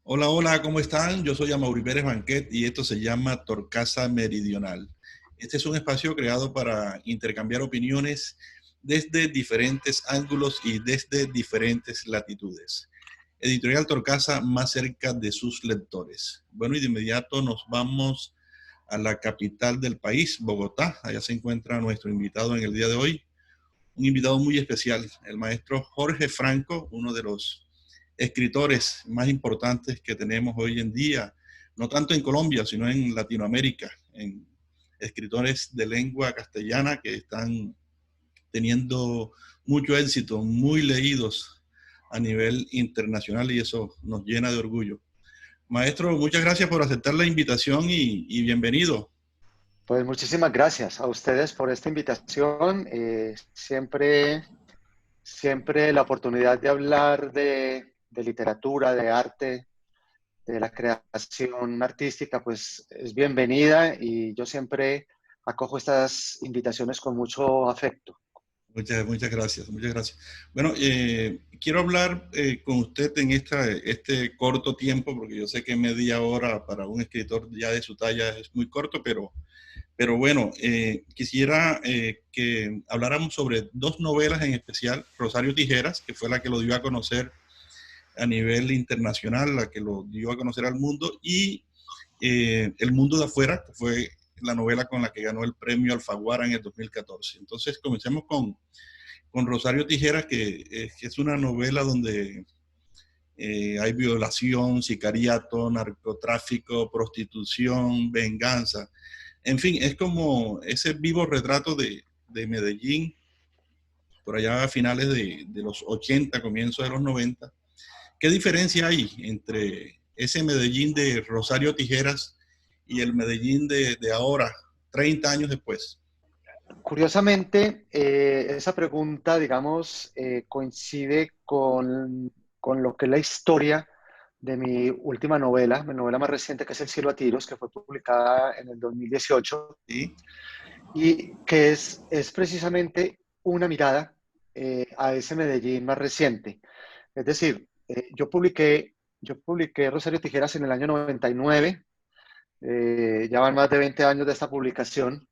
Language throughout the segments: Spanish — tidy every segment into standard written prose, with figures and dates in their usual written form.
Hola, hola, ¿cómo están? Yo soy Amaury Pérez Banquet y esto se llama Torcasa Meridional. Este es un espacio creado para intercambiar opiniones desde diferentes ángulos y desde diferentes latitudes. Editorial Torcasa más cerca de sus lectores. Bueno, y de inmediato nos vamos a la capital del país, Bogotá. Allá se encuentra nuestro invitado en el día de hoy, un invitado muy especial, el maestro Jorge Franco, uno de los escritores más importantes que tenemos hoy en día, no tanto en Colombia, sino en Latinoamérica, en escritores de lengua castellana que están teniendo mucho éxito, muy leídos a nivel internacional y eso nos llena de orgullo. Maestro, muchas gracias por aceptar la invitación y bienvenido. Pues muchísimas gracias a ustedes por esta invitación. Siempre la oportunidad de hablar de literatura, de arte, de la creación artística, pues es bienvenida y yo siempre acojo estas invitaciones con mucho afecto. Muchas gracias, muchas gracias. Bueno, quiero hablar con usted en este corto tiempo, porque yo sé que media hora para un escritor ya de su talla es muy corto, pero bueno, quisiera que habláramos sobre dos novelas en especial, Rosario Tijeras, que fue la que lo dio a conocer a nivel internacional, la que lo dio a conocer al mundo, y El Mundo de Afuera, que fue la novela con la que ganó el premio Alfaguara en el 2014. Entonces, comencemos con Rosario Tijeras, que es una novela donde hay violación, sicariato, narcotráfico, prostitución, venganza. En fin, es como ese vivo retrato de Medellín, por allá a finales de los 80, comienzos de los 90. ¿Qué diferencia hay entre ese Medellín de Rosario Tijeras y el Medellín de ahora, 30 años después? Curiosamente, esa pregunta, digamos, coincide con lo que es la historia de mi novela más reciente, que es El cielo a tiros, que fue publicada en el 2018 ¿Sí? y que es precisamente una mirada a ese Medellín más reciente. Es decir, yo publiqué Rosario Tijeras en el año 99, ya van más de 20 años de esta publicación,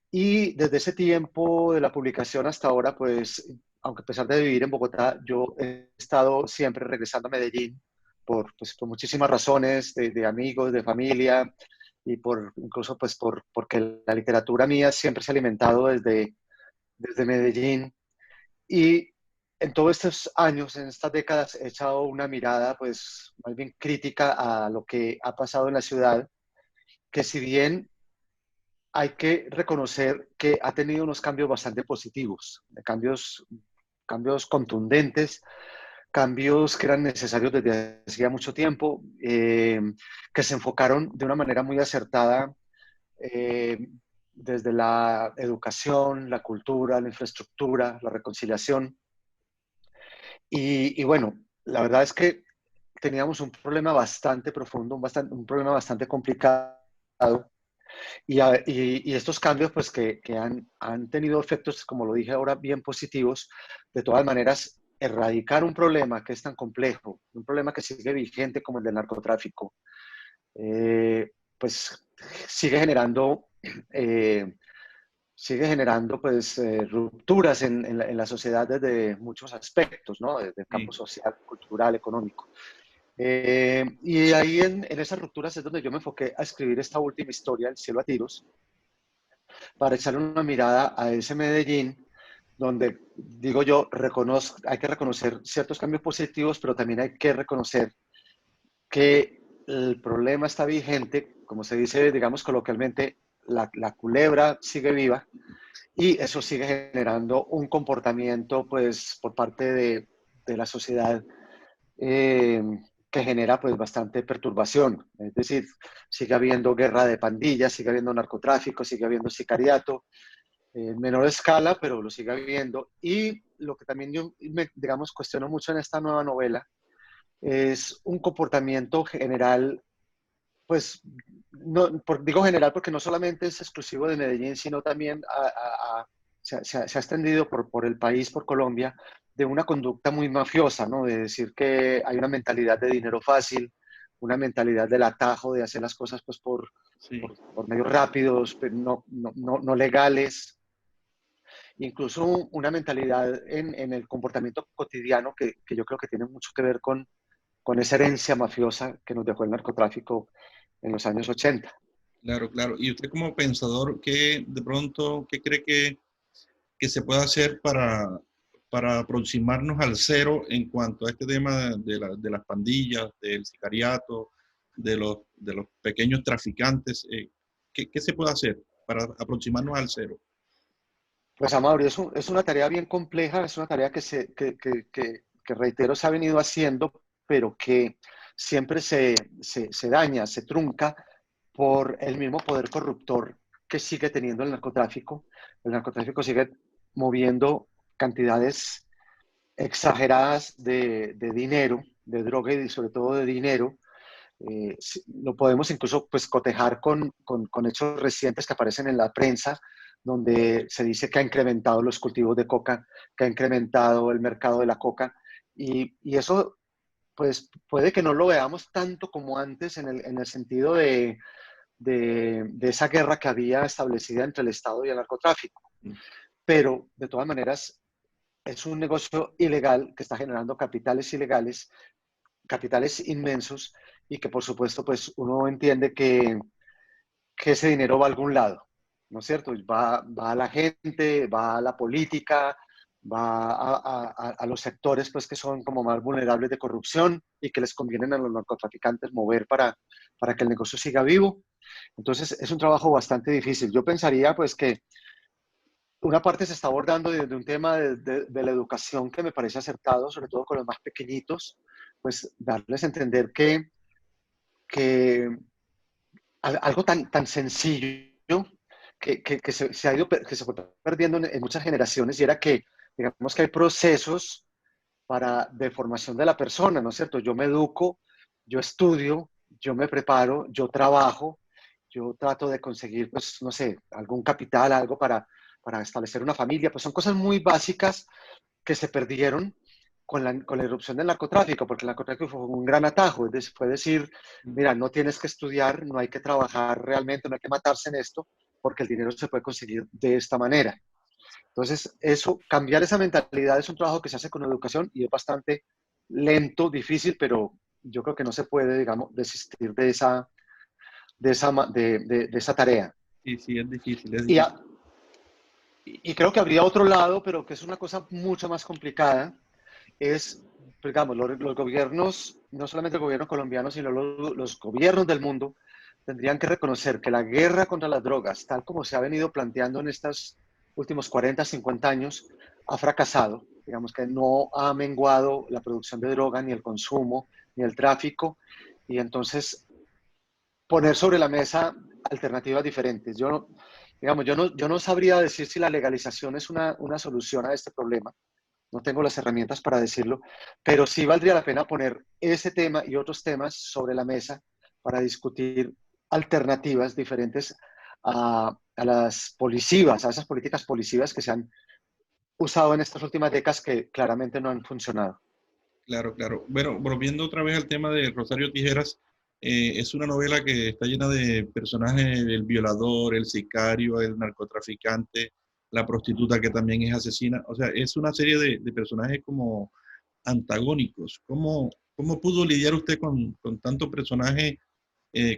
y desde ese tiempo de la publicación hasta ahora, pues, aunque a pesar de vivir en Bogotá, yo he estado siempre regresando a Medellín por muchísimas razones, de amigos, de familia, y incluso pues porque la literatura mía siempre se ha alimentado desde Medellín. Y en todos estos años, en estas décadas, he echado una mirada pues más bien crítica a lo que ha pasado en la ciudad, que si bien hay que reconocer que ha tenido unos cambios bastante positivos, cambios contundentes, cambios que eran necesarios desde hacía mucho tiempo, que se enfocaron de una manera muy acertada eh, desde la educación, la cultura, la infraestructura, la reconciliación. Y bueno, la verdad es que teníamos un problema bastante profundo, un problema bastante complicado. Y estos cambios, pues que han tenido efectos, como lo dije ahora, bien positivos. De todas maneras, erradicar un problema que es tan complejo, un problema que sigue vigente como el del narcotráfico, pues sigue generando, eh, rupturas en la sociedad desde muchos aspectos, ¿no? Desde el campo Sí. social, cultural, económico. Y ahí en esas rupturas es donde yo me enfoqué a escribir esta última historia, El cielo a tiros, para echarle una mirada a ese Medellín, donde digo yo, hay que reconocer ciertos cambios positivos, pero también hay que reconocer que el problema está vigente, como se dice, digamos coloquialmente, la culebra sigue viva y eso sigue generando un comportamiento, pues, por parte de la sociedad eh, que genera pues bastante perturbación. Es decir, sigue habiendo guerra de pandillas, sigue habiendo narcotráfico, sigue habiendo sicariato, en menor escala, pero lo sigue habiendo. Y lo que también yo, digamos, cuestiono mucho en esta nueva novela es un comportamiento general, pues, no, digo general porque no solamente es exclusivo de Medellín, sino también se ha extendido por el país, por Colombia, de una conducta muy mafiosa, ¿no? De decir que hay una mentalidad de dinero fácil, una mentalidad del atajo, de hacer las cosas pues sí. por medios rápidos, pero no legales, incluso una mentalidad en el comportamiento cotidiano que yo creo que tiene mucho que ver con esa herencia mafiosa que nos dejó el narcotráfico en los años 80. Claro, claro. Y usted como pensador, ¿qué de pronto, qué cree que se puede hacer para aproximarnos al cero en cuanto a este tema de las pandillas, del sicariato, de los pequeños traficantes? ¿Qué se puede hacer para aproximarnos al cero? Pues Amaury, es una tarea bien compleja, es una tarea que reitero se ha venido haciendo, pero que siempre se daña, se trunca por el mismo poder corruptor que sigue teniendo el narcotráfico. El narcotráfico sigue moviendo cantidades exageradas de dinero, de droga y sobre todo de dinero. Lo podemos incluso pues, cotejar con hechos recientes que aparecen en la prensa, donde se dice que ha incrementado los cultivos de coca, que ha incrementado el mercado de la coca, y eso pues puede que no lo veamos tanto como antes en el sentido de esa guerra que había establecida entre el Estado y el narcotráfico. Pero de todas maneras es un negocio ilegal que está generando capitales ilegales, capitales inmensos, y que por supuesto pues uno entiende que ese dinero va a algún lado, ¿no es cierto? Va a la gente, va a la política, va a los sectores pues que son como más vulnerables de corrupción y que les convienen a los narcotraficantes mover para que el negocio siga vivo. Entonces es un trabajo bastante difícil. Yo pensaría pues que una parte se está abordando desde un tema de la educación que me parece acertado, sobre todo con los más pequeñitos, pues darles a entender que algo tan sencillo se ha ido, que se fue perdiendo en muchas generaciones y era que, digamos que hay procesos de formación de la persona, ¿no es cierto? Yo me educo, yo estudio, yo me preparo, yo trabajo, yo trato de conseguir, pues, no sé, algún capital, algo para establecer una familia, pues son cosas muy básicas que se perdieron con la irrupción del narcotráfico, porque el narcotráfico fue un gran atajo, fue decir, mira, no tienes que estudiar, no hay que trabajar realmente, no hay que matarse en esto, porque el dinero se puede conseguir de esta manera. Entonces, eso, cambiar esa mentalidad es un trabajo que se hace con educación y es bastante lento, difícil, pero yo creo que no se puede, digamos, desistir de esa tarea. Sí, sí, es difícil, es Y, difícil. y creo que habría otro lado, pero que es una cosa mucho más complicada, es, digamos, los gobiernos, no solamente el gobierno colombiano, sino los gobiernos del mundo, tendrían que reconocer que la guerra contra las drogas, tal como se ha venido planteando en estos últimos 40, 50 años, ha fracasado. Digamos que no ha menguado la producción de droga, ni el consumo, ni el tráfico, y entonces poner sobre la mesa alternativas diferentes. Digamos, yo no sabría decir si la legalización es una solución a este problema, no tengo las herramientas para decirlo, pero sí valdría la pena poner ese tema y otros temas sobre la mesa para discutir alternativas diferentes a las policivas, a esas políticas policivas que se han usado en estas últimas décadas que claramente no han funcionado. Claro, claro. Bueno, volviendo otra vez al tema de Rosario Tijeras, es una novela que está llena de personajes, el violador, el sicario, el narcotraficante, la prostituta que también es asesina. O sea, es una serie de personajes como antagónicos. ¿Cómo pudo lidiar usted con tanto personaje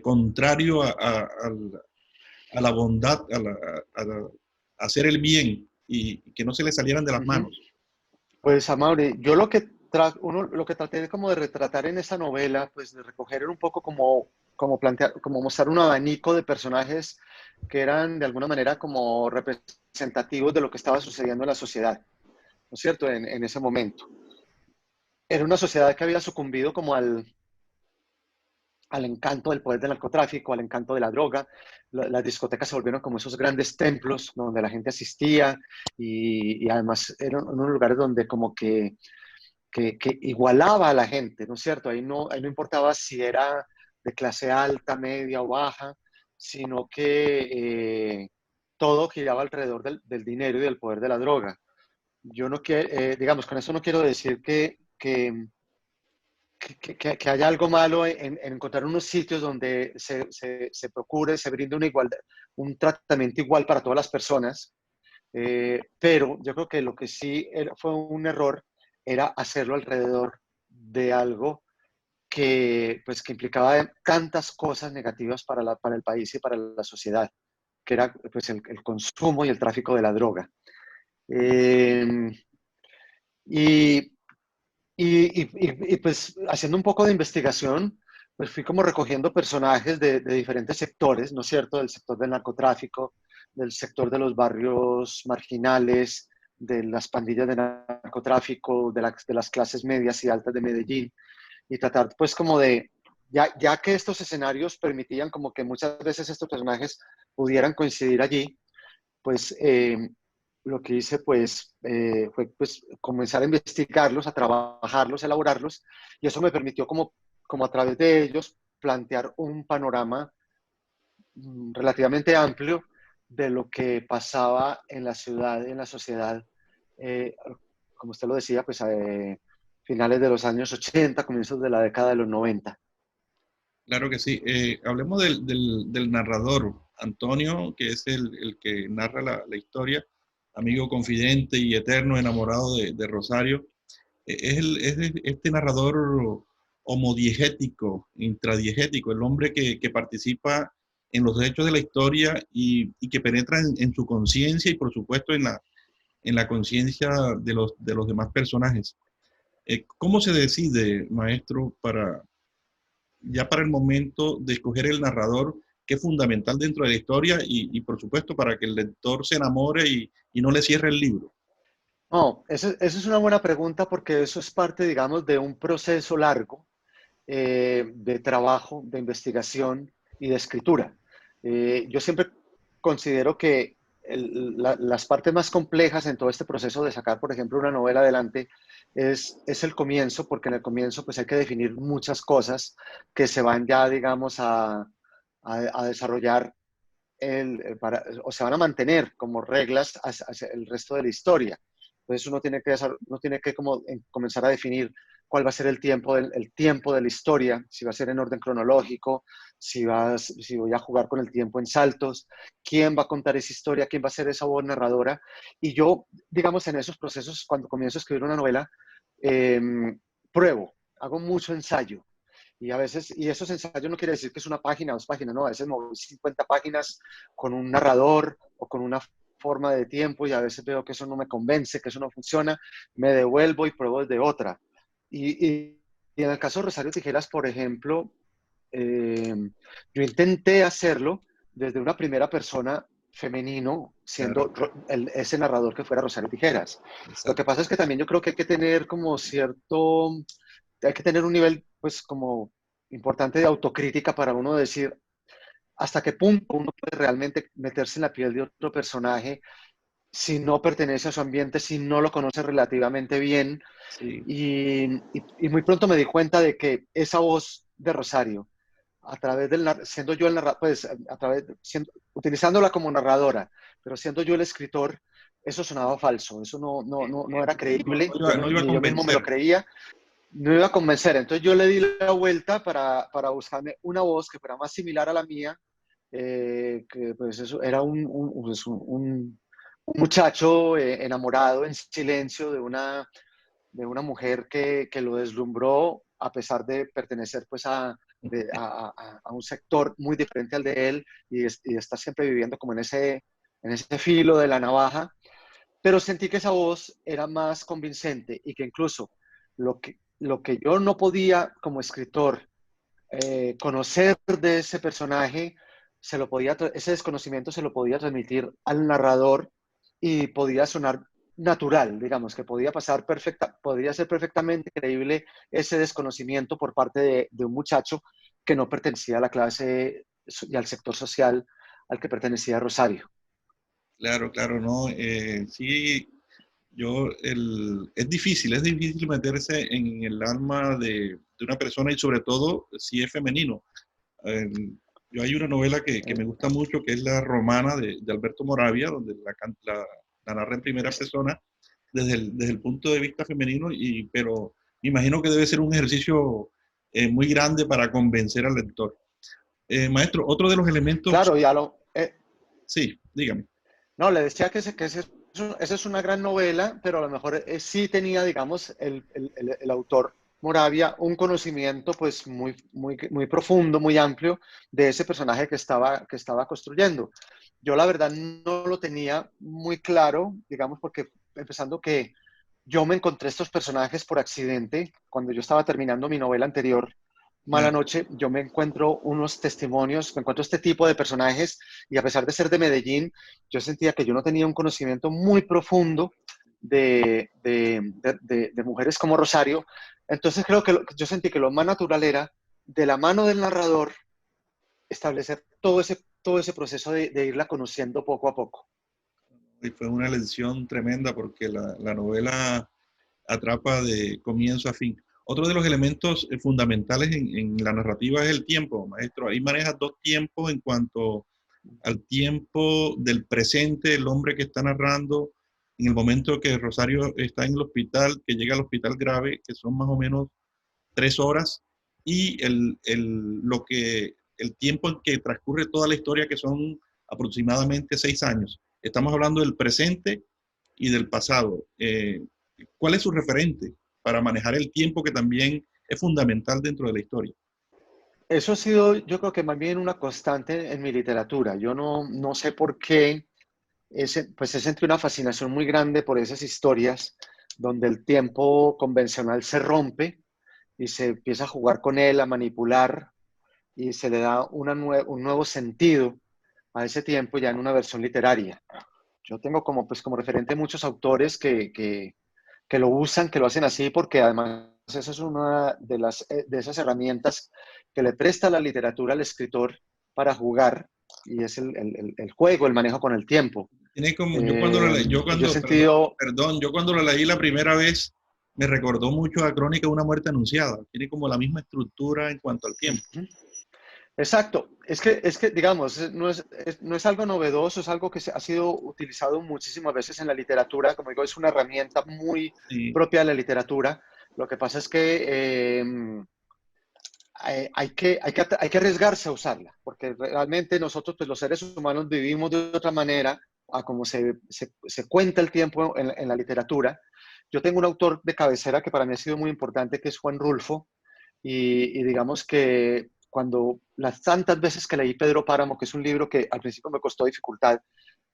contrario a la bondad, a hacer el bien y que no se le salieran de las Uh -huh. manos? Pues, Amaury, yo lo que traté como de retratar en esa novela, pues de recoger un poco como plantear, como mostrar un abanico de personajes que eran de alguna manera como representativos de lo que estaba sucediendo en la sociedad, ¿no es cierto? En ese momento. Era una sociedad que había sucumbido como al encanto del poder del narcotráfico, al encanto de la droga. Las discotecas se volvieron como esos grandes templos donde la gente asistía y además eran unos lugares donde como que igualaba a la gente, ¿no es cierto? Ahí no importaba si era de clase alta, media o baja, sino que todo giraba alrededor del dinero y del poder de la droga. Yo no quiero, digamos, con eso no quiero decir que haya algo malo en encontrar unos sitios donde se procure, se brinde una igualdad, un tratamiento igual para todas las personas. Pero yo creo que lo que sí fue un error era hacerlo alrededor de algo pues, que implicaba tantas cosas negativas para el país y para la sociedad, que era pues, el consumo y el tráfico de la droga. Eh, y, pues haciendo un poco de investigación, pues fui como recogiendo personajes de diferentes sectores, ¿no es cierto? Del sector del narcotráfico, del sector de los barrios marginales, de las pandillas de narcotráfico, de las clases medias y altas de Medellín, y tratar pues como ya que estos escenarios permitían como que muchas veces estos personajes pudieran coincidir allí, pues lo que hice pues fue pues comenzar a investigarlos, a trabajarlos, a elaborarlos, y eso me permitió como a través de ellos plantear un panorama relativamente amplio de lo que pasaba en la ciudad, en la sociedad, eh, como usted lo decía, pues finales de los años 80, comienzos de la década de los 90. Claro que sí. Hablemos del narrador, Antonio, que es el que narra la historia, amigo confidente y eterno enamorado de Rosario. Este narrador homodiegético, intradiegético, el hombre que participa en los hechos de la historia y que penetra en su conciencia y por supuesto en la conciencia de los demás personajes. ¿Cómo se decide, maestro, ya para el momento de escoger el narrador, que es fundamental dentro de la historia y por supuesto para que el lector se enamore y no le cierre el libro? No, eso es una buena pregunta porque eso es parte, digamos, de un proceso largo de trabajo, de investigación y de escritura. Yo siempre considero que las partes más complejas en todo este proceso de sacar, por ejemplo, una novela adelante es el comienzo, porque en el comienzo pues hay que definir muchas cosas que se van ya, digamos, a desarrollar o se van a mantener como reglas hacia el resto de la historia. Entonces uno tiene que como comenzar a definir cuál va a ser el tiempo de la historia, si va a ser en orden cronológico, si voy a jugar con el tiempo en saltos, quién va a contar esa historia, quién va a ser esa voz narradora. Y yo, digamos, en esos procesos, cuando comienzo a escribir una novela, eh, pruebo, hago mucho ensayo. Y a veces, y esos ensayos no quiere decir que es una página, 2 páginas, no, a veces me voy 50 páginas con un narrador o con una forma de tiempo y a veces veo que eso no me convence, que eso no funciona, me devuelvo y pruebo desde otra. Y en el caso de Rosario Tijeras, por ejemplo, yo intenté hacerlo desde una primera persona femenino, Claro, siendo ese narrador que fuera Rosario Tijeras. Lo que exacto. pasa es que también yo creo que hay que tener como hay que tener un nivel pues como importante de autocrítica para uno decir hasta qué punto uno puede realmente meterse en la piel de otro personaje si no pertenece a su ambiente, si no lo conoce relativamente bien. Sí, Y muy pronto me di cuenta de que esa voz de Rosario, a través siendo yo el narrador, pues a través, utilizándola como narradora, pero siendo yo el escritor, eso sonaba falso, eso no era creíble, no iba a ni yo mismo me lo convencer. creía, no iba a convencer. Entonces yo le di la vuelta para buscarme una voz que fuera más similar a la mía, que pues eso era un muchacho enamorado en silencio de una mujer que lo deslumbró a pesar de pertenecer pues a un sector muy diferente al de él y está siempre viviendo como en ese filo de la navaja, pero sentí que esa voz era más convincente y que incluso lo que yo no podía como escritor conocer de ese personaje, ese desconocimiento se lo podía transmitir al narrador y podía sonar natural, digamos, que podría ser perfectamente creíble ese desconocimiento por parte de un muchacho que no pertenecía a la clase y al sector social al que pertenecía Rosario. Claro, claro, no. Sí, es difícil meterse en el alma de una persona y sobre todo si es femenino. Eh, yo hay una novela que me gusta mucho que es La Romana de Alberto Moravia, donde la narra en primera persona desde el punto de vista femenino, pero Me imagino que debe ser un ejercicio muy grande para convencer al lector. Maestro, otro de los elementos, Claro, ya lo, sí, dígame. no, le decía esa es una gran novela, pero a lo mejor sí tenía, digamos, el autor Moravia un conocimiento pues muy profundo, muy amplio de ese personaje que estaba construyendo. Yo la verdad no lo tenía muy claro, digamos, porque empezando que yo me encontré estos personajes por accidente cuando yo estaba terminando mi novela anterior, Mala Claro. Noche. Yo me encuentro unos testimonios, me encuentro este tipo de personajes y a pesar de ser de Medellín, yo sentía que yo no tenía un conocimiento muy profundo de mujeres como Rosario. Entonces creo que yo sentí que lo más natural era, de la mano del narrador, establecer todo ese proceso de irla conociendo poco a poco. Y fue una lección tremenda porque la novela atrapa de comienzo a fin. Otro de los elementos fundamentales en la narrativa es el tiempo, maestro. Ahí manejas dos tiempos en cuanto al tiempo del presente, el hombre que está narrando, en el momento que Rosario está en el hospital, que llega al hospital grave, que son más o menos 3 horas, y el tiempo en que transcurre toda la historia, que son aproximadamente 6 años. Estamos hablando del presente y del pasado. ¿Cuál es su referente para manejar el tiempo que también es fundamental dentro de la historia? Eso ha sido, yo creo que más bien una constante en mi literatura. Yo no sé por qué, pues he sentido una fascinación muy grande por esas historias donde el tiempo convencional se rompe y se empieza a jugar con él, a manipular y se le da un nuevo sentido a ese tiempo ya en una versión literaria. Yo tengo como, pues, como referente muchos autores que lo usan, que lo hacen así, porque además esa es una de esas herramientas que le presta la literatura al escritor para jugar, y es el juego, el manejo con el tiempo. Tiene como, yo cuando lo leí, Y yo he sentido, yo cuando lo leí la primera vez, me recordó mucho a Crónica de una muerte anunciada. Tiene como la misma estructura en cuanto al tiempo. exacto, es que digamos, no es algo novedoso, es algo que ha sido utilizado muchísimas veces en la literatura. Como digo, es una herramienta muy Sí, propia de la literatura. Lo que pasa es que hay que arriesgarse a usarla, porque realmente nosotros, pues, los seres humanos, vivimos de otra manera a como se cuenta el tiempo en la literatura. Yo tengo un autor de cabecera que para mí ha sido muy importante, que es Juan Rulfo, y digamos que cuando las tantas veces que leí Pedro Páramo, que es un libro que al principio me costó dificultad,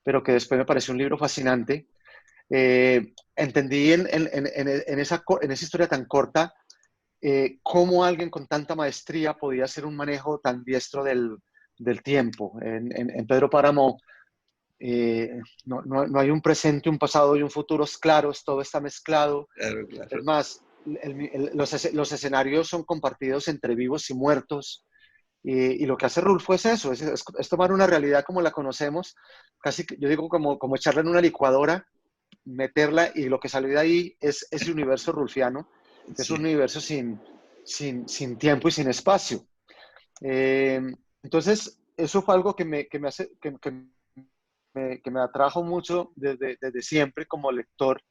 pero que después me pareció un libro fascinante, entendí en esa historia tan corta cómo alguien con tanta maestría podía hacer un manejo tan diestro del tiempo. En Pedro Páramo no hay un presente, un pasado y un futuro claros, todo está mezclado. claro, Es claro. más, los escenarios son compartidos entre vivos y muertos. Y lo que hace Rulfo es eso, es tomar una realidad como la conocemos, casi yo digo como echarla en una licuadora, meterla, y lo que salió de ahí es ese universo rulfiano, que es un Sí. universo sin tiempo y sin espacio. Eh, entonces, eso fue algo que me hace, que me atrajo mucho desde siempre como lector,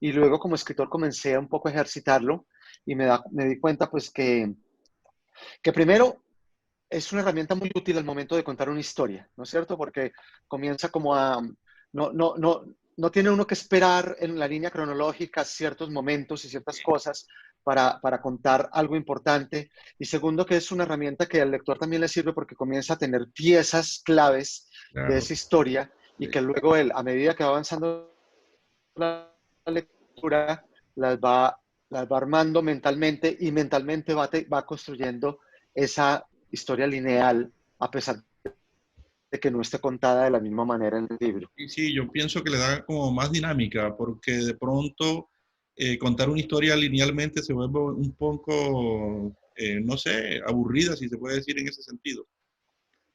y luego como escritor comencé un poco a ejercitarlo y me di cuenta pues que primero es una herramienta muy útil al momento de contar una historia, ¿no es cierto? Porque comienza como a... No, no, no, no tiene uno que esperar en la línea cronológica ciertos momentos y ciertas cosas para contar algo importante. Y segundo, que es una herramienta que al lector también le sirve porque comienza a tener piezas claves de Claro, esa historia, y sí. que luego él, a medida que va avanzando la lectura, las va, las va armando mentalmente, y mentalmente va construyendo esa historia lineal, a pesar de que no esté contada de la misma manera en el libro. Y sí, yo pienso que le da como más dinámica, porque de pronto contar una historia linealmente se vuelve un poco, no sé, aburrida, si se puede decir en ese sentido.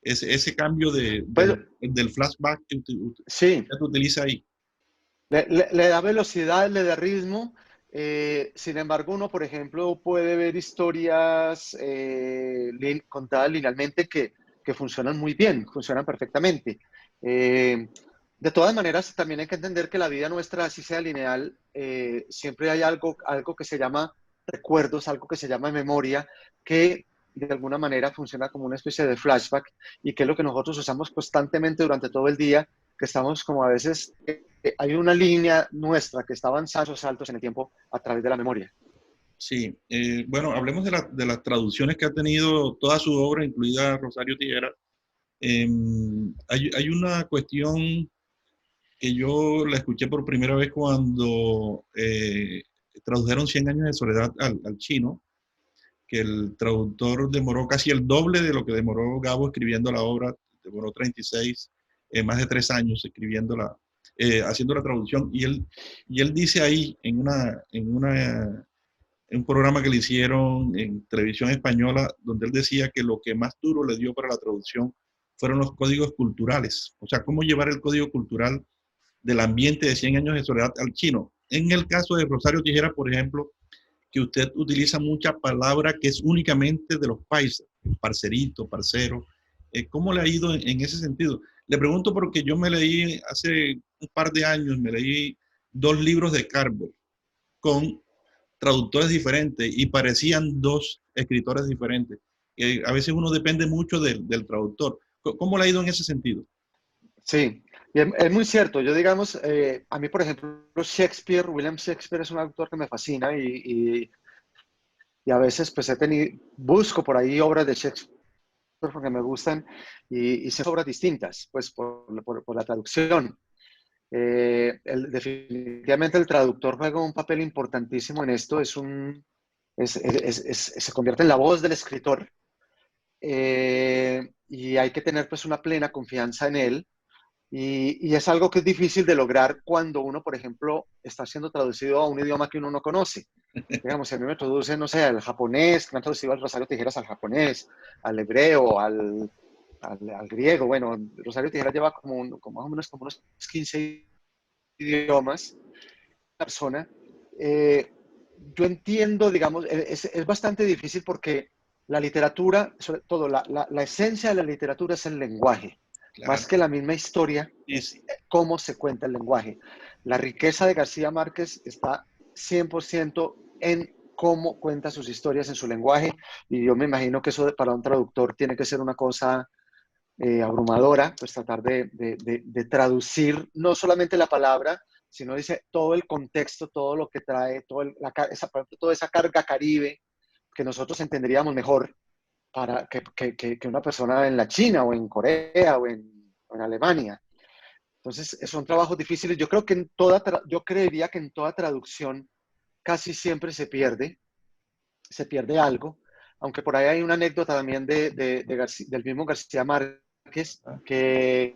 Ese cambio Pues del flashback que sí, usted utiliza ahí. le da velocidad, le da ritmo. Sin embargo, uno, por ejemplo, puede ver historias contadas linealmente que funcionan muy bien, funcionan perfectamente. De todas maneras, también hay que entender que la vida nuestra, así sea lineal, siempre hay algo que se llama recuerdos, algo que se llama memoria, que de alguna manera funciona como una especie de flashback y que es lo que nosotros usamos constantemente durante todo el día, que estamos como a veces, hay una línea nuestra que está avanzando saltos en el tiempo a través de la memoria. Sí, bueno, hablemos de las traducciones que ha tenido toda su obra, incluida Rosario Tijera. Hay una cuestión que yo la escuché por primera vez cuando tradujeron Cien años de soledad al chino, que el traductor demoró casi el doble de lo que demoró Gabo escribiendo la obra, demoró 36, más de 3 años haciendo la traducción, y él dice ahí en un programa que le hicieron en televisión española, donde él decía que lo que más duro le dio para la traducción fueron los códigos culturales, o sea, cómo llevar el código cultural del ambiente de Cien años de soledad al chino. En el caso de Rosario Tijera, por ejemplo, que usted utiliza mucha palabra que es únicamente de los paisas, parcerito, parcero. ¿Cómo le ha ido en ese sentido? Le pregunto porque yo me leí hace un par de años, me leí 2 libros de Carver con traductores diferentes y parecían 2 escritores diferentes. A veces uno depende mucho del traductor. ¿Cómo le ha ido en ese sentido? Sí, y es muy cierto. Yo, digamos, a mí, por ejemplo, Shakespeare, William Shakespeare es un autor que me fascina y a veces pues busco por ahí obras de Shakespeare porque me gustan y son obras distintas, pues por la traducción. Definitivamente el traductor juega un papel importantísimo en esto, se convierte en la voz del escritor y hay que tener pues una plena confianza en él y es algo que es difícil de lograr cuando uno, por ejemplo, está siendo traducido a un idioma que uno no conoce. Digamos, si a mí me traduce, no sé, al japonés, que me han traducido al Rosario Tijeras al japonés, al hebreo, al griego. Bueno, Rosario Tijeras lleva como más o menos como unos 15 idiomas, persona. Eh, yo entiendo, digamos, es bastante difícil porque la literatura, sobre todo la esencia de la literatura es el lenguaje, más Claro. que la misma historia, Sí, es sí. cómo se cuenta el lenguaje. La riqueza de García Márquez está 100% en cómo cuenta sus historias en su lenguaje y yo me imagino que eso para un traductor tiene que ser una cosa abrumadora, pues tratar de traducir no solamente la palabra, sino dice todo el contexto, todo lo que trae, toda esa carga caribe que nosotros entenderíamos mejor para que una persona en la China o en Corea o en Alemania. Entonces, son trabajos difíciles. Yo creería que en toda traducción casi siempre se pierde algo, aunque por ahí hay una anécdota también del mismo García Márquez, que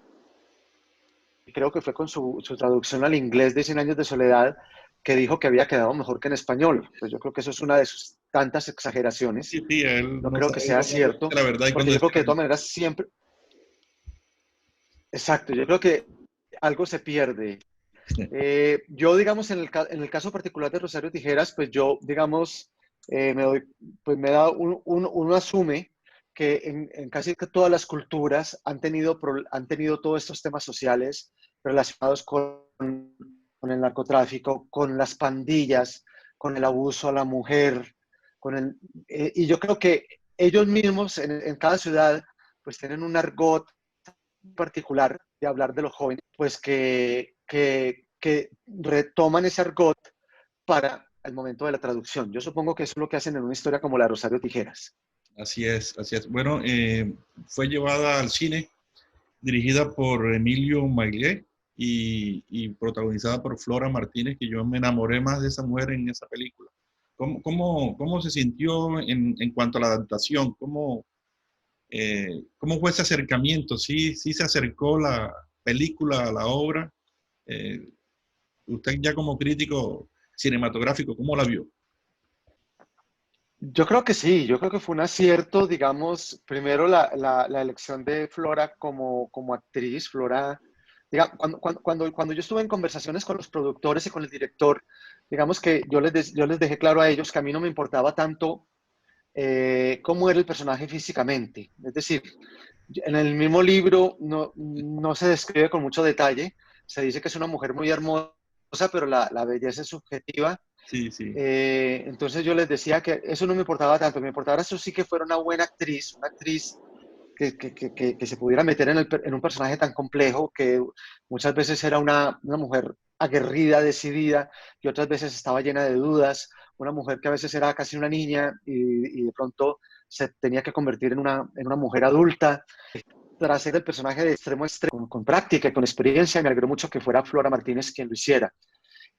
creo que fue con su traducción al inglés de Cien años de soledad, que dijo que había quedado mejor que en español. Pues yo creo que eso es una de sus tantas exageraciones. Sí, sí, él No no creo que sabe sea cuándo decir cierto, la verdad y porque cuándo yo decir creo que la de todas mentira. maneras siempre, exacto, yo creo que algo se pierde. Yo, digamos, en el caso particular de Rosario Tijeras, pues yo, digamos, pues me da uno asume que en casi que todas las culturas han tenido todos estos temas sociales relacionados con el narcotráfico, con las pandillas, con el abuso a la mujer, y yo creo que ellos mismos en cada ciudad pues tienen un argot particular de hablar de los jóvenes, pues que retoman ese argot para el momento de la traducción. Yo supongo que eso es lo que hacen en una historia como la de Rosario Tijeras. Así es, así es. Bueno, fue llevada al cine, dirigida por Emilio Maillet y protagonizada por Flora Martínez, que yo me enamoré más de esa mujer en esa película. ¿Cómo se sintió en cuanto a la adaptación? ¿Cómo fue ese acercamiento? ¿Sí se acercó la película a la obra? Eh, Usted ya como crítico cinematográfico, ¿cómo la vio? Yo creo que sí, yo creo que fue un acierto, digamos, primero la elección de Flora como actriz. Flora, digamos, cuando yo estuve en conversaciones con los productores y con el director, digamos que yo les dejé claro a ellos que a mí no me importaba tanto cómo era el personaje físicamente. Es decir, en el mismo libro no se describe con mucho detalle, se dice que es una mujer muy hermosa, pero la belleza es subjetiva Sí, sí. Entonces yo les decía que eso no me importaba tanto, me importaba eso sí que fuera una buena actriz, una actriz que se pudiera meter en un personaje tan complejo que muchas veces era una mujer aguerrida, decidida, y otras veces estaba llena de dudas, una mujer que a veces era casi una niña y de pronto se tenía que convertir en una mujer adulta. Para hacer el personaje de extremo a extremo, con práctica y con experiencia, me alegró mucho que fuera Flora Martínez quien lo hiciera.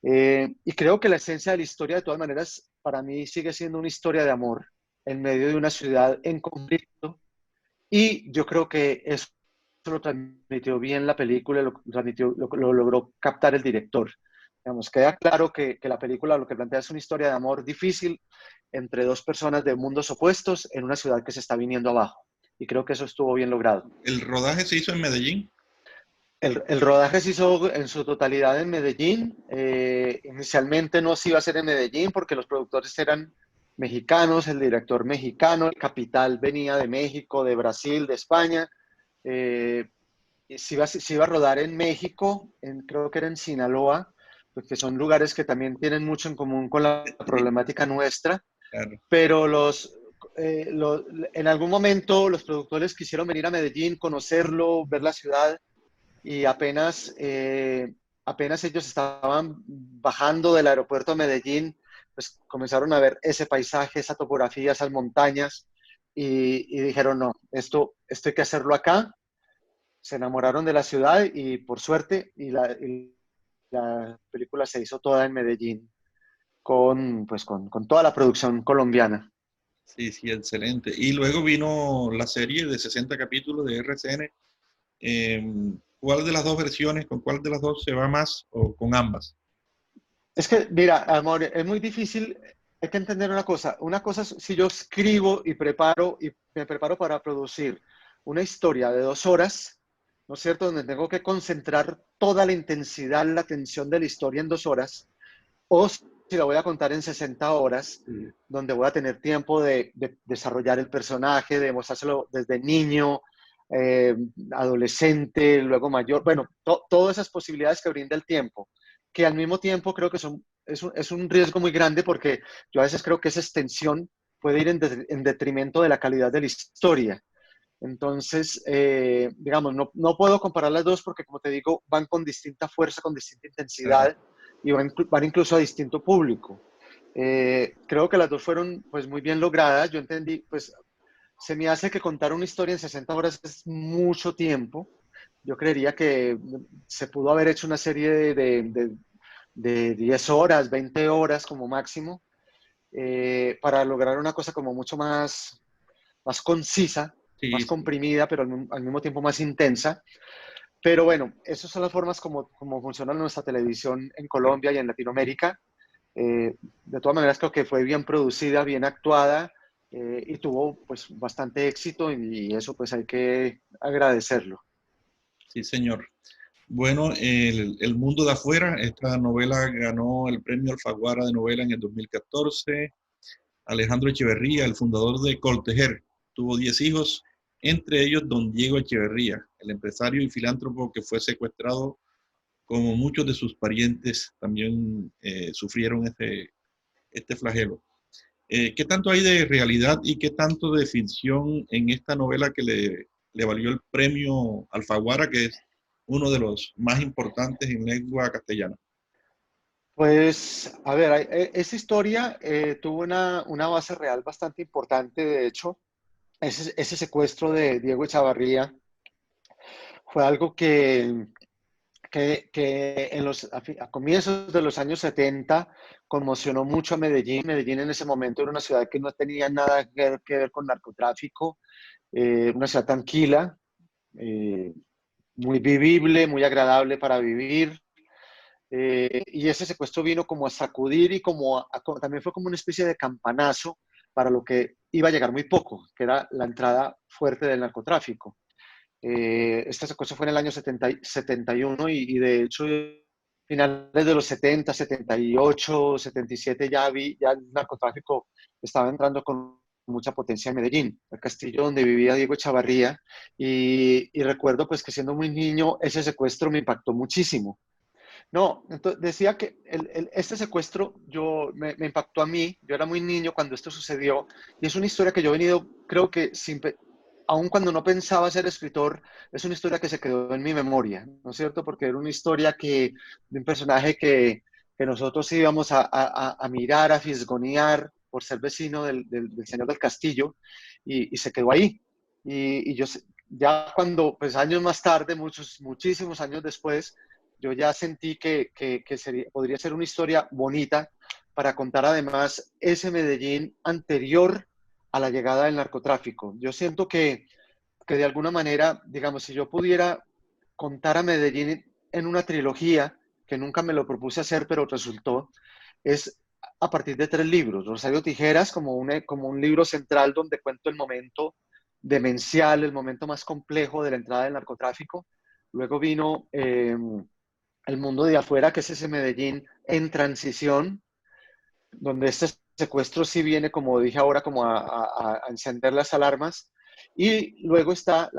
Y creo que la esencia de la historia, de todas maneras, para mí sigue siendo una historia de amor en medio de una ciudad en conflicto, y yo creo que eso lo transmitió bien la película, lo logró captar el director. Digamos, queda claro que la película lo que plantea es una historia de amor difícil entre dos personas de mundos opuestos en una ciudad que se está viniendo abajo. Y creo que eso estuvo bien logrado. ¿El rodaje se hizo en Medellín? El rodaje se hizo en su totalidad en Medellín. Inicialmente no se iba a hacer en Medellín porque los productores eran mexicanos, el director mexicano, el capital venía de México, de Brasil, de España. Eh, y se iba a rodar en México, creo que era en Sinaloa, porque son lugares que también tienen mucho en común con la problemática nuestra, Claro. pero en algún momento los productores quisieron venir a Medellín, conocerlo, ver la ciudad, y apenas ellos estaban bajando del aeropuerto de Medellín, pues comenzaron a ver ese paisaje, esa topografía, esas montañas, y dijeron, no, esto hay que hacerlo acá. Se enamoraron de la ciudad y por suerte, y la película se hizo toda en Medellín, con toda la producción colombiana. Sí, sí, excelente. Y luego vino la serie de 60 capítulos de RCN. ¿Cuál de las dos versiones, con cuál de las dos se va más o con ambas? Es que, mira, amor, es muy difícil, hay que entender una cosa es si yo escribo y me preparo para producir una historia de 2 horas, ¿no es cierto?, donde tengo que concentrar toda la intensidad, la tensión de la historia en 2 horas, o si la voy a contar en 60 horas, donde voy a tener tiempo de desarrollar el personaje, de mostrárselo desde niño, eh, adolescente, luego mayor, bueno, todas esas posibilidades que brinda el tiempo, que al mismo tiempo creo que es un riesgo muy grande porque yo a veces creo que esa extensión puede ir en detrimento de la calidad de la historia. Entonces, digamos, no puedo comparar las dos porque, como te digo, van con distinta fuerza, con distinta Claro. intensidad y van incluso a distinto público. Creo que las dos fueron pues muy bien logradas. Yo entendí, pues se me hace que contar una historia en 60 horas es mucho tiempo. Yo creería que se pudo haber hecho una serie de 10 horas, 20 horas como máximo, para lograr una cosa como mucho más concisa, Sí, más sí. comprimida, pero al mismo tiempo más intensa. Pero bueno, esas son las formas como funciona nuestra televisión en Colombia y en Latinoamérica. De todas maneras, creo que fue bien producida, bien actuada, y tuvo pues bastante éxito, y eso pues hay que agradecerlo. Sí, señor. Bueno, el mundo de afuera, esta novela ganó el premio Alfaguara de novela en el 2014. Alejandro Echeverría, el fundador de Coltejer, tuvo 10 hijos, entre ellos don Diego Echeverría, el empresario y filántropo que fue secuestrado, como muchos de sus parientes también sufrieron este flagelo. ¿Qué tanto hay de realidad y qué tanto de ficción en esta novela que le valió el premio Alfaguara, que es uno de los más importantes en lengua castellana? Pues, a ver, esa historia tuvo una base real bastante importante. De hecho, ese secuestro de Diego Echavarría fue algo que a comienzos de los años 70 conmocionó mucho a Medellín. Medellín en ese momento era una ciudad que no tenía nada que ver con narcotráfico, una ciudad tranquila, eh, muy vivible, muy agradable para vivir. Y ese secuestro vino como a sacudir y también fue como una especie de campanazo para lo que iba a llegar muy poco, que era la entrada fuerte del narcotráfico. Este secuestro fue en el año 71, y de hecho, finales de los 70, 78, 77, ya el narcotráfico estaba entrando con mucha potencia en Medellín, el castillo donde vivía Diego Echavarría, y recuerdo pues que siendo muy niño ese secuestro me impactó muchísimo. No, entonces decía que este secuestro me impactó a mí, yo era muy niño cuando esto sucedió, y es una historia que yo he venido, creo que aun cuando no pensaba ser escritor, es una historia que se quedó en mi memoria, ¿no es cierto? Porque era una historia de un personaje que nosotros íbamos a mirar, a fisgonear por ser vecino del señor del castillo, y se quedó ahí. Y ya cuando, pues años más tarde, muchísimos años después, yo ya sentí que podría ser una historia bonita para contar además ese Medellín anterior a la llegada del narcotráfico. Yo siento que de alguna manera, digamos, si yo pudiera contar a Medellín en una trilogía, que nunca me lo propuse hacer, pero resultó, es a partir de 3 libros. Rosario Tijeras como un libro central donde cuento el momento demencial, el momento más complejo de la entrada del narcotráfico. Luego vino El mundo de afuera, que es ese Medellín en transición, donde este secuestro sí viene, como dije ahora, como a encender las alarmas. Y luego está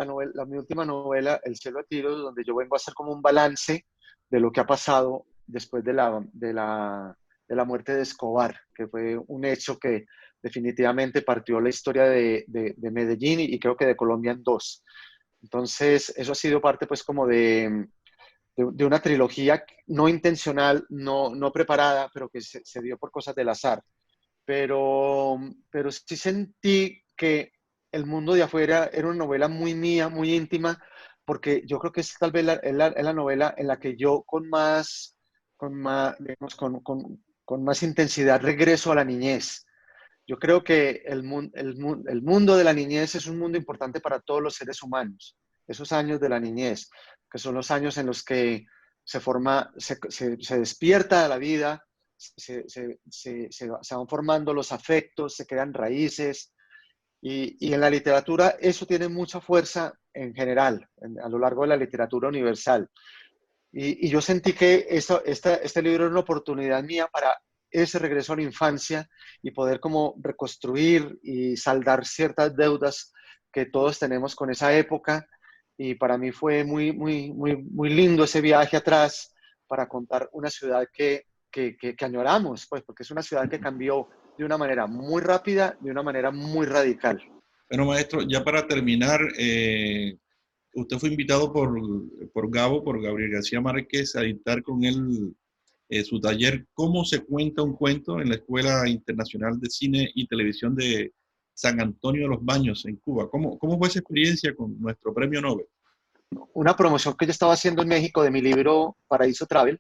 mi última novela, El cielo a tiros, donde yo vengo a hacer como un balance de lo que ha pasado después de la muerte de Escobar, que fue un hecho que definitivamente partió la historia de Medellín y creo que de Colombia en dos. Entonces, eso ha sido parte pues como de una trilogía no intencional, no preparada, pero que se dio por cosas del azar. Pero sí sentí que El mundo de afuera era una novela muy mía, muy íntima, porque yo creo que es tal vez la novela en la que yo digamos, con más intensidad regreso a la niñez. Yo creo que el mundo de la niñez es un mundo importante para todos los seres humanos. Esos años de la niñez, que son los años en los que se despierta la vida, se van formando los afectos, se crean raíces. Y en la literatura eso tiene mucha fuerza en general, a lo largo de la literatura universal. Y yo sentí que este libro era una oportunidad mía para ese regreso a la infancia y poder como reconstruir y saldar ciertas deudas que todos tenemos con esa época. Y para mí fue muy lindo ese viaje atrás para contar una ciudad que añoramos, pues, porque es una ciudad que cambió de una manera muy rápida, de una manera muy radical. Bueno, maestro, ya para terminar, usted fue invitado por Gabriel García Márquez, a dictar con él su taller ¿Cómo se cuenta un cuento? En la Escuela Internacional de Cine y Televisión de San Antonio de los Baños, en Cuba. ¿Cómo fue esa experiencia con nuestro premio Nobel? Una promoción que yo estaba haciendo en México de mi libro Paraíso Travel.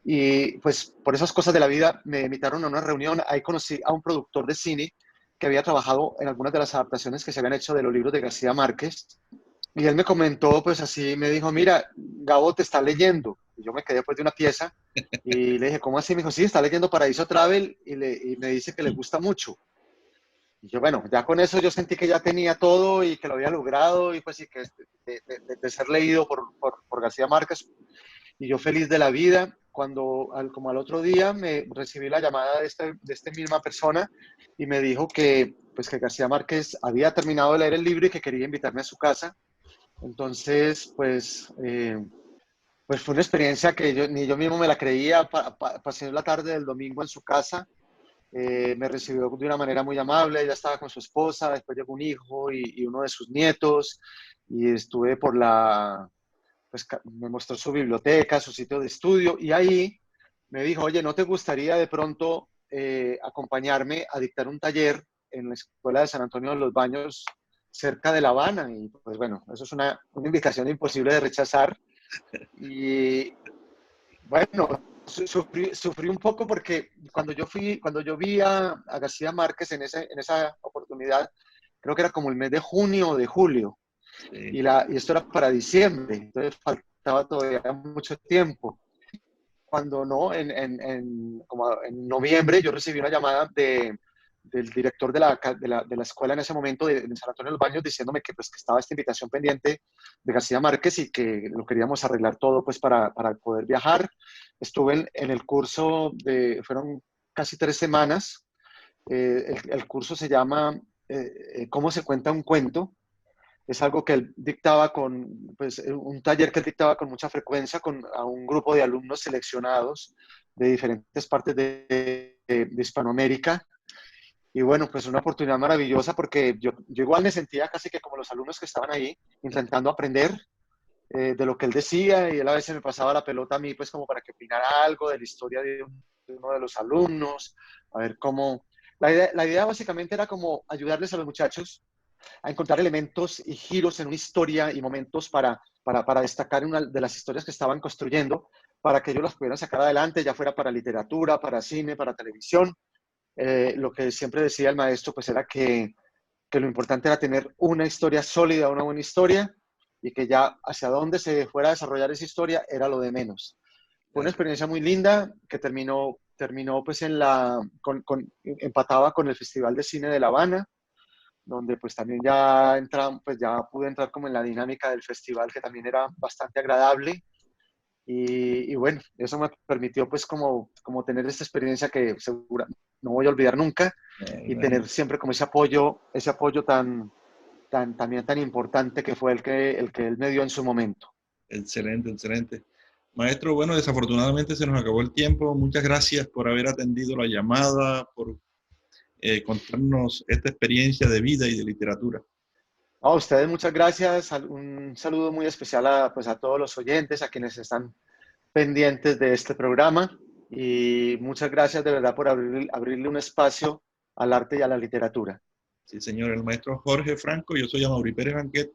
Y pues por esas cosas de la vida me invitaron a una reunión. Ahí conocí a un productor de cine que había trabajado en algunas de las adaptaciones que se habían hecho de los libros de García Márquez. Y él me comentó, pues así, me dijo, mira, Gabo te está leyendo. Y yo me quedé pues de una pieza y le dije, ¿cómo así? Me dijo, sí, está leyendo Paraíso Travel y me dice que le gusta mucho. Y yo, bueno, ya con eso yo sentí que ya tenía todo y que lo había logrado y pues sí, que de ser leído por García Márquez. Y yo feliz de la vida, cuando como al otro día me recibí la llamada de esta misma persona y me dijo pues que García Márquez había terminado de leer el libro y que quería invitarme a su casa. Entonces, pues fue una experiencia que ni yo mismo me la creía. Pasé la tarde del domingo en su casa. Me recibió de una manera muy amable. Ella estaba con su esposa, después llegó un hijo y uno de sus nietos. Y estuve pues me mostró su biblioteca, su sitio de estudio, y ahí me dijo, oye, ¿no te gustaría de pronto acompañarme a dictar un taller en la Escuela de San Antonio de los Baños, cerca de La Habana? Y pues bueno, eso es una invitación imposible de rechazar. Y bueno, sufrí un poco porque cuando yo vi a García Márquez en esa oportunidad, creo que era como el mes de junio o de julio, Sí. y esto era para diciembre, entonces faltaba todavía mucho tiempo. Cuando no, como en noviembre, yo recibí una llamada del director de la escuela en ese momento de San Antonio de los Baños diciéndome pues, que estaba esta invitación pendiente de García Márquez y que lo queríamos arreglar todo pues, para poder viajar. Estuve en el curso, fueron casi 3 semanas. El curso se llama ¿Cómo se cuenta un cuento? es algo que él dictaba pues, un taller que él dictaba con mucha frecuencia a un grupo de alumnos seleccionados de diferentes partes de Hispanoamérica. Y bueno, pues una oportunidad maravillosa porque yo igual me sentía casi que como los alumnos que estaban ahí, intentando aprender de lo que él decía, y él a veces me pasaba la pelota a mí, pues como para que opinara algo de la historia de uno de los alumnos, a ver cómo... la idea básicamente era como ayudarles a los muchachos a encontrar elementos y giros en una historia y momentos para destacar una de las historias que estaban construyendo, para que ellos las pudieran sacar adelante, ya fuera para literatura, para cine, para televisión. Lo que siempre decía el maestro, pues era que lo importante era tener una historia sólida, una buena historia, y que ya hacia dónde se fuera a desarrollar esa historia era lo de menos. Fue una experiencia muy linda que terminó pues empataba con el Festival de Cine de La Habana, donde pues también pues ya pude entrar como en la dinámica del festival, que también era bastante agradable. Y bueno, eso me permitió pues como tener esta experiencia que segura no voy a olvidar nunca, y tener siempre como ese apoyo también tan importante que fue el que él me dio en su momento. Excelente, excelente. Maestro, bueno, desafortunadamente se nos acabó el tiempo. Muchas gracias por haber atendido la llamada, por contarnos esta experiencia de vida y de literatura. A ustedes muchas gracias, un saludo muy especial pues a todos los oyentes, a quienes están pendientes de este programa, y muchas gracias de verdad por abrirle un espacio al arte y a la literatura. Sí, señor, el maestro Jorge Franco, yo soy Amaury Pérez Banquet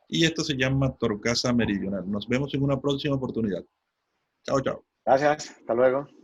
y esto se llama Torcasa Meridional. Nos vemos en una próxima oportunidad. Chao, chao. Gracias, hasta luego.